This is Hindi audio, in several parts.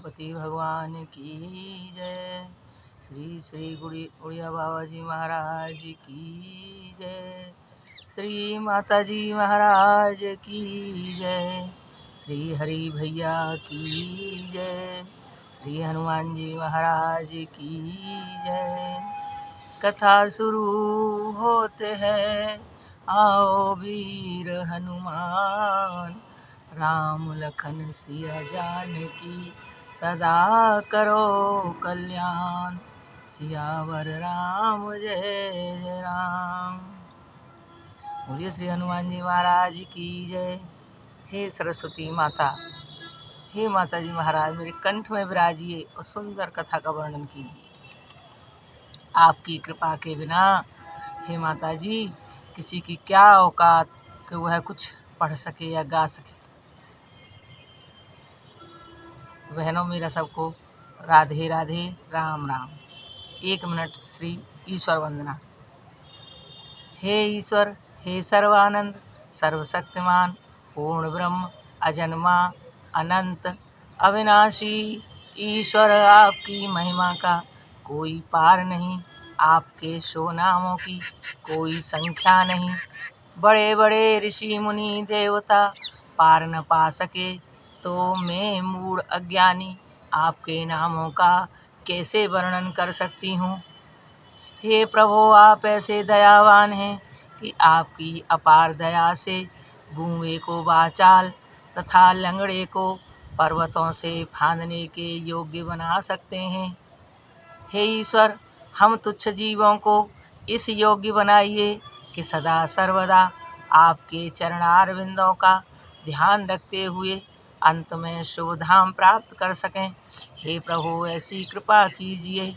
गणपति भगवान की जय। श्री श्री उड़िया बाबा जी महाराज की जय। श्री माता जी महाराज की जय। श्री हरि भैया की जय। श्री हनुमान जी महाराज की जय। कथा शुरू होते हैं, आओ वीर हनुमान, राम लखन सिया जानकी सदा करो कल्याण। सियावर राम जय जय राम। बोलिए श्री हनुमान जी महाराज की जय। हे सरस्वती माता, हे माता जी महाराज, मेरे कंठ में विराजिए और सुंदर कथा का वर्णन कीजिए। आपकी कृपा के बिना हे माता जी किसी की क्या औकात कि वह कुछ पढ़ सके या गा सके। बहनों मेरा सबको राधे राधे, राम राम। 1 मिनट श्री ईश्वर वंदना। हे ईश्वर, हे सर्वानंद, सर्वशक्तिमान, पूर्ण ब्रह्म, अजन्मा, अनंत, अविनाशी ईश्वर, आपकी महिमा का कोई पार नहीं। आपके शो नामों की कोई संख्या नहीं। बड़े बड़े ऋषि मुनि देवता पार न पा सके तो मैं मूढ़ अज्ञानी आपके नामों का कैसे वर्णन कर सकती हूँ। हे प्रभु, आप ऐसे दयावान हैं कि आपकी अपार दया से गूंगे को वाचाल तथा लंगड़े को पर्वतों से फांदने के योग्य बना सकते हैं। हे ईश्वर, हम तुच्छ जीवों को इस योग्य बनाइए कि सदा सर्वदा आपके चरणारविंदों का ध्यान रखते हुए अंत में शुभ धाम प्राप्त कर सकें। हे प्रभु, ऐसी कृपा कीजिए।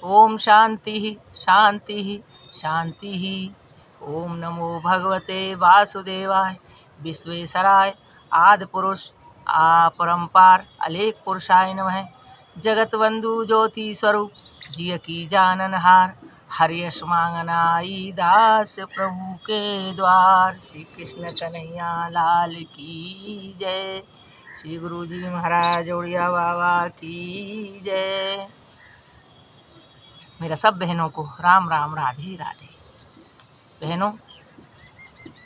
ओम शांति शांति शांति। ओम नमो भगवते वासुदेवाय विश्वेश्वराय आदि पुरुष अपरंपार अलेख पुरुषाय नमः। जगत बंधु ज्योति स्वरूप जिय की जाननहार, हरियश मांगनाई दास प्रभु के द्वार। श्री कृष्ण कन्हैया लाल की जय। श्री गुरु जी महाराज उड़िया बाबा की जय। मेरा सब बहनों को राम राम, राधे राधे। बहनों,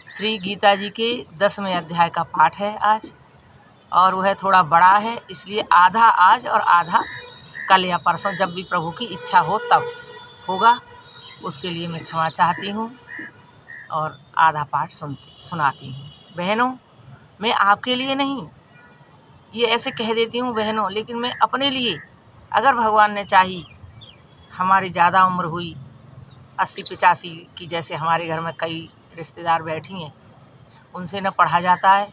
श्री गीता जी के 10वें अध्याय का पाठ है आज, और वह थोड़ा बड़ा है, इसलिए आधा आज और आधा कल या परसों जब भी प्रभु की इच्छा हो तब होगा। उसके लिए मैं क्षमा चाहती हूँ और आधा पाठ सुनाती हूँ। बहनों, मैं आपके लिए नहीं ये ऐसे कह देती हूँ बहनों, लेकिन मैं अपने लिए, अगर भगवान ने चाही, हमारी ज़्यादा उम्र हुई 80-85 की, जैसे हमारे घर में कई रिश्तेदार बैठी हैं, उनसे न पढ़ा जाता है,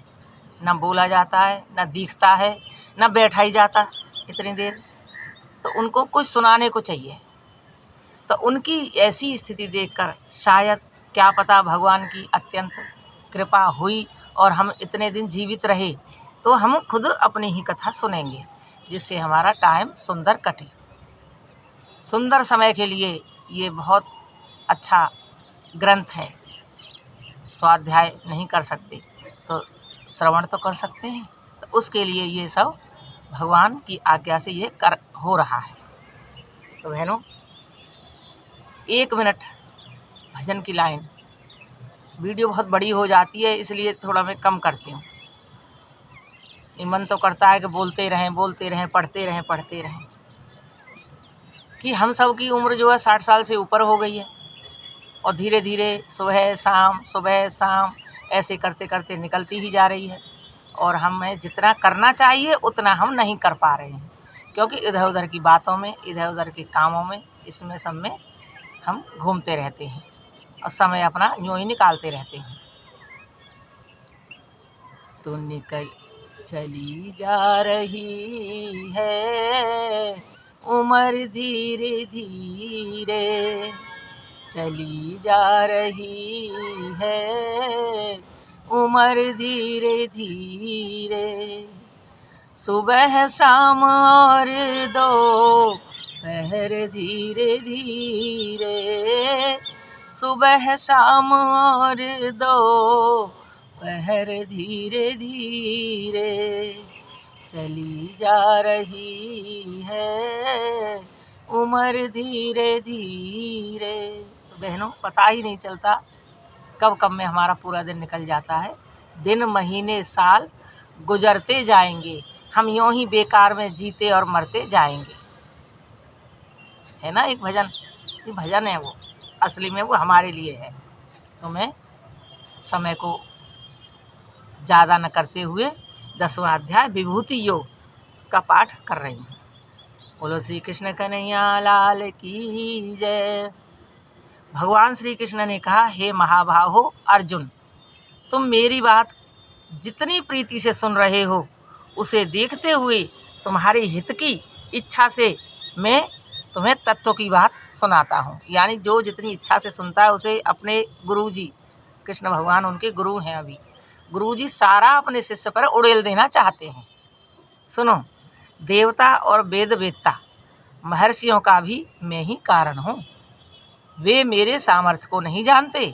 न बोला जाता है, न दिखता है, न बैठा ही जाता इतनी देर, तो उनको कुछ सुनाने को चाहिए। तो उनकी ऐसी स्थिति देखकर शायद क्या पता भगवान की अत्यंत कृपा हुई और हम इतने दिन जीवित रहे, तो हम खुद अपनी ही कथा सुनेंगे, जिससे हमारा टाइम सुंदर कटे। सुंदर समय के लिए ये बहुत अच्छा ग्रंथ है। स्वाध्याय नहीं कर सकते तो श्रवण तो कर सकते हैं, तो उसके लिए ये सब भगवान की आज्ञा से ये हो रहा है। तो बहनों, 1 मिनट भजन की लाइन। वीडियो बहुत बड़ी हो जाती है, इसलिए थोड़ा मैं कम करती हूँ। मन तो करता है कि बोलते रहें, पढ़ते रहें कि हम सब की उम्र जो है 60 साल से ऊपर हो गई है, और धीरे धीरे सुबह शाम ऐसे करते करते निकलती ही जा रही है, और हमें जितना करना चाहिए उतना हम नहीं कर पा रहे हैं, क्योंकि इधर उधर की बातों में, इधर उधर के कामों में, इसमें सब में हम घूमते रहते हैं और समय अपना यूँ ही निकालते रहते हैं। तो निकल चली जा रही है उम्र धीरे धीरे, चली जा रही है उम्र धीरे धीरे। सुबह शाम और दोपहर धीरे धीरे, सुबह शाम और दोपहर धीरे धीरे। चली जा रही है उम्र धीरे धीरे। तो बहनों, पता ही नहीं चलता कब कब में हमारा पूरा दिन निकल जाता है। दिन महीने साल गुजरते जाएंगे, हम यूं ही बेकार में जीते और मरते जाएंगे। है ना एक भजन, ये भजन है वो, असली में वो हमारे लिए है। तो मैं समय को ज़्यादा न करते हुए 10वां अध्याय विभूति योग उसका पाठ कर रही हूँ। बोलो श्री कृष्ण कन्हैया लाल की जय। भगवान श्री कृष्ण ने कहा, हे महाबाहो अर्जुन, तुम मेरी बात जितनी प्रीति से सुन रहे हो, उसे देखते हुए तुम्हारे हित की इच्छा से मैं तुम्हें तत्व की बात सुनाता हूँ। यानी जो जितनी इच्छा से सुनता है उसे अपने गुरुजी कृष्ण भगवान उनके गुरु हैं। अभी गुरुजी सारा अपने शिष्य पर उड़ेल देना चाहते हैं। सुनो, देवता और वेद वेत्ता महर्षियों का भी मैं ही कारण हूँ। वे मेरे सामर्थ्य को नहीं जानते।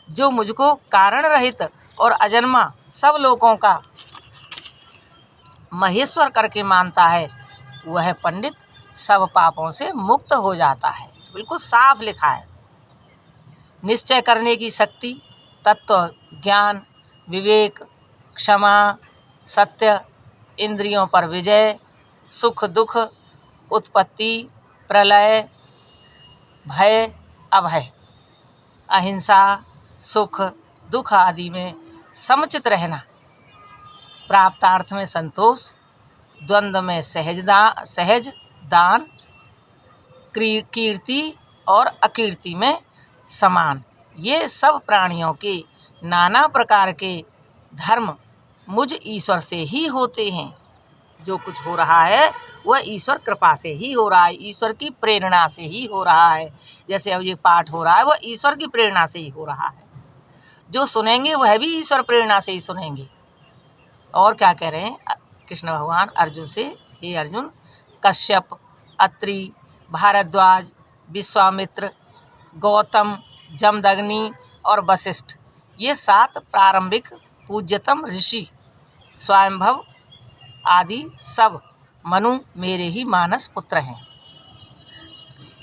जो मुझको कारण रहित और अजन्मा सब लोगों का महेश्वर करके मानता है, वह पंडित सब पापों से मुक्त हो जाता है। बिल्कुल साफ लिखा है। निश्चय करने की शक्ति, तत्व ज्ञान, विवेक, क्षमा, सत्य, इंद्रियों पर विजय, सुख दुख, उत्पत्ति प्रलय, भय अभय, अहिंसा, सुख दुख आदि में समचित रहना, प्राप्तार्थ में संतोष, द्वंद्व में सहज दान, कीर्ति और अकीर्ति में समान, ये सब प्राणियों के नाना प्रकार के धर्म मुझ ईश्वर से ही होते हैं। जो कुछ हो रहा है वह ईश्वर कृपा से ही हो रहा है, ईश्वर की प्रेरणा से ही हो रहा है। जैसे अब ये पाठ हो रहा है वह ईश्वर की प्रेरणा से ही हो रहा है। जो सुनेंगे वह भी ईश्वर प्रेरणा से ही सुनेंगे। और क्या कह रहे हैं कृष्ण भगवान अर्जुन से, हे अर्जुन, कश्यप, अत्रि, भारद्वाज, विश्वामित्र, गौतम, जमदग्नि और वशिष्ठ, ये 7 प्रारंभिक पूज्यतम ऋषि, स्वयंभव आदि सब मनु मेरे ही मानस पुत्र हैं।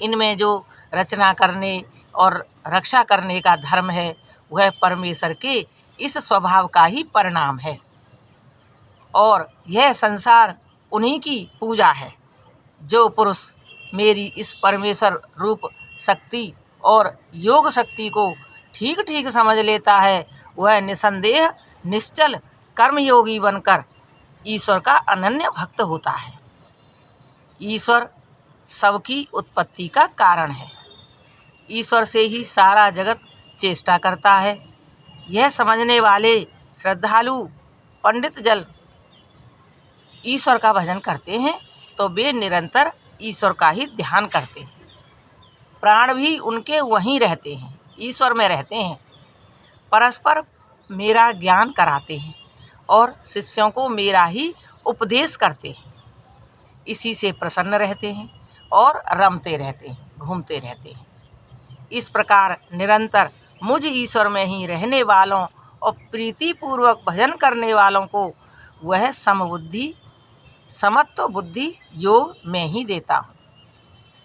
इनमें जो रचना करने और रक्षा करने का धर्म है वह परमेश्वर के इस स्वभाव का ही परिणाम है। और यह संसार उन्हीं की पूजा है। जो पुरुष मेरी इस परमेश्वर रूप शक्ति और योग शक्ति को ठीक ठीक समझ लेता है, वह निसंदेह निश्चल कर्मयोगी बनकर ईश्वर का अनन्य भक्त होता है। ईश्वर सबकी उत्पत्ति का कारण है। ईश्वर से ही सारा जगत चेष्टा करता है। यह समझने वाले श्रद्धालु पंडित जल ईश्वर का भजन करते हैं तो वे निरंतर ईश्वर का ही ध्यान करते हैं। प्राण भी उनके वहीं रहते हैं, ईश्वर में रहते हैं। परस्पर मेरा ज्ञान कराते हैं और शिष्यों को मेरा ही उपदेश करते हैं। इसी से प्रसन्न रहते हैं और रमते रहते हैं, घूमते रहते हैं। इस प्रकार निरंतर मुझ ईश्वर में ही रहने वालों और प्रीतिपूर्वक भजन करने वालों को वह समबुद्धि समत्व बुद्धि योग में ही देता हूँ,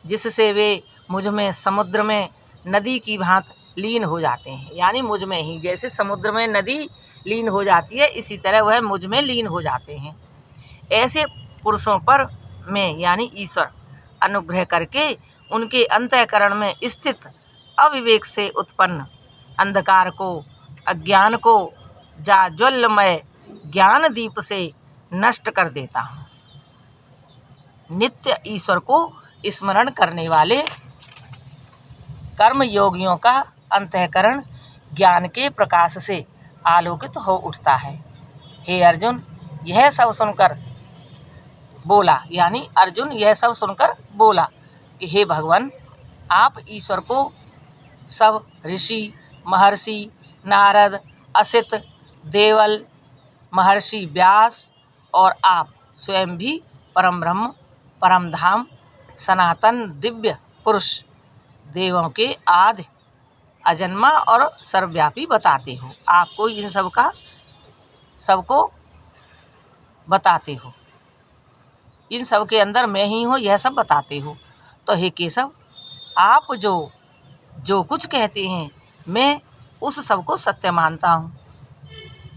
जिससे वे मुझ में समुद्र में नदी की भांति लीन हो जाते हैं। यानी मुझ में ही, जैसे समुद्र में नदी लीन हो जाती है, इसी तरह वह मुझ में लीन हो जाते हैं। ऐसे पुरुषों पर मैं यानी ईश्वर अनुग्रह करके उनके अंतःकरण में स्थित अविवेक से उत्पन्न अंधकार को, अज्ञान को जाज्वल्यमय ज्ञान दीप से नष्ट कर देता हूँ। नित्य ईश्वर को स्मरण करने वाले कर्म योगियों का अंतःकरण ज्ञान के प्रकाश से आलोकित हो उठता है। हे अर्जुन, यह सब सुनकर बोला, यानी अर्जुन यह सब सुनकर बोला कि हे भगवान, आप ईश्वर को सब ऋषि, महर्षि नारद, असित, देवल, महर्षि व्यास और आप स्वयं भी परम ब्रह्म, परम धाम, सनातन दिव्य पुरुष, देवों के आदि अजन्मा और सर्वव्यापी बताते हो। आपको इन सबको बताते हो। इन सब के अंदर मैं ही हूँ यह सब बताते हो। तो हे केशव, आप जो कुछ कहते हैं मैं उस सब को सत्य मानता हूँ।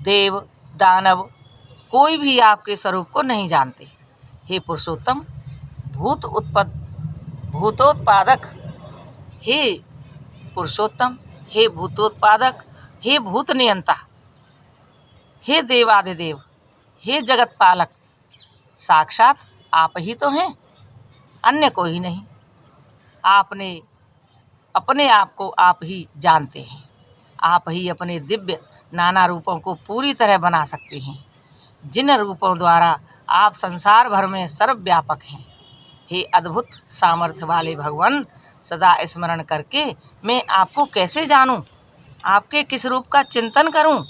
देव दानव कोई भी आपके स्वरूप को नहीं जानते। हे पुरुषोत्तम, भूतोत्पादक, हे पुरुषोत्तम, हे भूतोत्पादक, हे भूत नियंता, हे देवाधिदेव, हे जगत पालक, साक्षात आप ही तो हैं, अन्य कोई नहीं। आपने अपने आप को आप ही जानते हैं। आप ही अपने दिव्य नाना रूपों को पूरी तरह बना सकते हैं, जिन रूपों द्वारा आप संसार भर में सर्वव्यापक हैं। हे अद्भुत सामर्थ्य वाले भगवान, सदा स्मरण करके मैं आपको कैसे जानूं, आपके किस रूप का चिंतन करूं।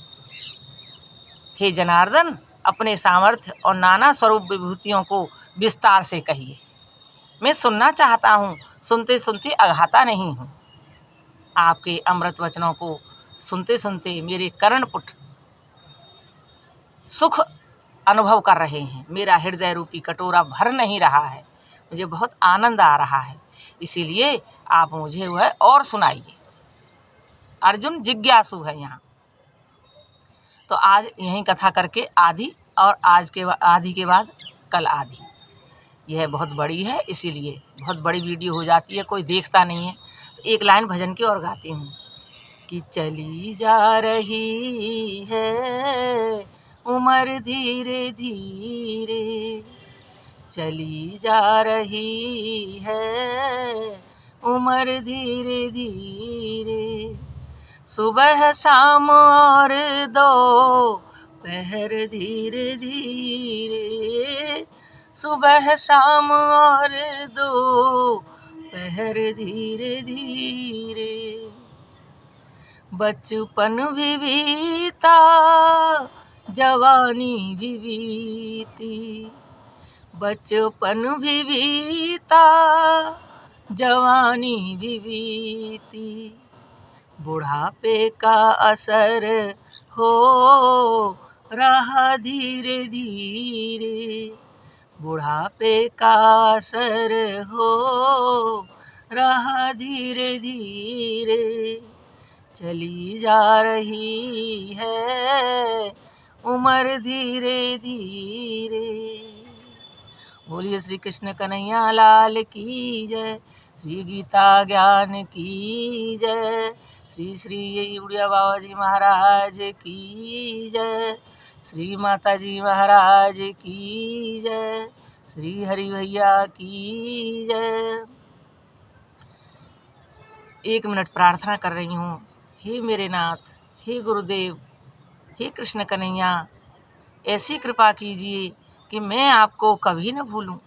हे जनार्दन, अपने सामर्थ्य और नाना स्वरूप विभूतियों को विस्तार से कहिए। मैं सुनना चाहता हूँ, सुनते सुनते अघाता नहीं हूँ। आपके अमृत वचनों को सुनते सुनते मेरे कर्णपुट सुख अनुभव कर रहे हैं। मेरा हृदय रूपी कटोरा भर नहीं रहा है, मुझे बहुत आनंद आ रहा है। इसीलिए आप मुझे वह और सुनाइए। अर्जुन जिज्ञासु है यहाँ। तो आज यहीं कथा करके आधी, और आज के आधी के बाद कल आधी। यह बहुत बड़ी है, इसीलिए बहुत बड़ी वीडियो हो जाती है, कोई देखता नहीं है। तो एक लाइन भजन की और गाती हूँ कि चली जा रही है उम्र धीरे धीरे, चली जा रही है उम्र धीरे धीरे, सुबह शाम और दोपहर धीरे धीरे, सुबह शाम और दोपहर धीरे धीरे, बचपन भी बीता जवानी भी बीती, बचपन भी बीता जवानी भी बीती, बुढ़ापे का असर हो रहा धीरे धीरे, बुढ़ापे का असर हो रहा धीरे धीरे, चली जा रही है उम्र धीरे धीरे। बोलिए श्री कृष्ण कन्हैया लाल की जय, श्री गीता ज्ञान की जय, श्री श्री उड़िया बाबा जी महाराज की जय, श्री माता जी महाराज की जय, श्री हरि भैया की जय। 1 मिनट प्रार्थना कर रही हूँ। हे मेरे नाथ, हे गुरुदेव, हे कृष्ण कन्हैया, ऐसी कृपा कीजिए कि मैं आपको कभी न भूलूं,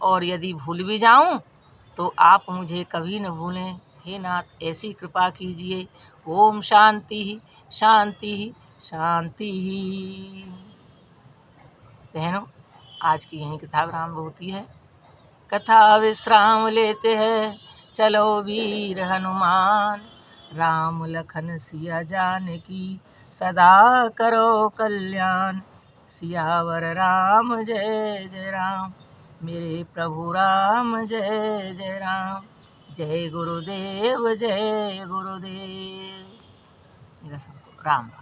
और यदि भूल भी जाऊं तो आप मुझे कभी न भूलें। हे नाथ, ऐसी कृपा कीजिए। ओम शांति शांति शांति। बहनों, आज की यही कथा विराम होती है। कथा विश्राम लेते हैं, चलो वीर हनुमान, राम लखन सिया जानकी सदा करो कल्याण। सियावर राम जय जय राम, मेरे प्रभु राम जय जय राम। जय गुरुदेव जय गुरुदेव। मेरा सबको राम राम।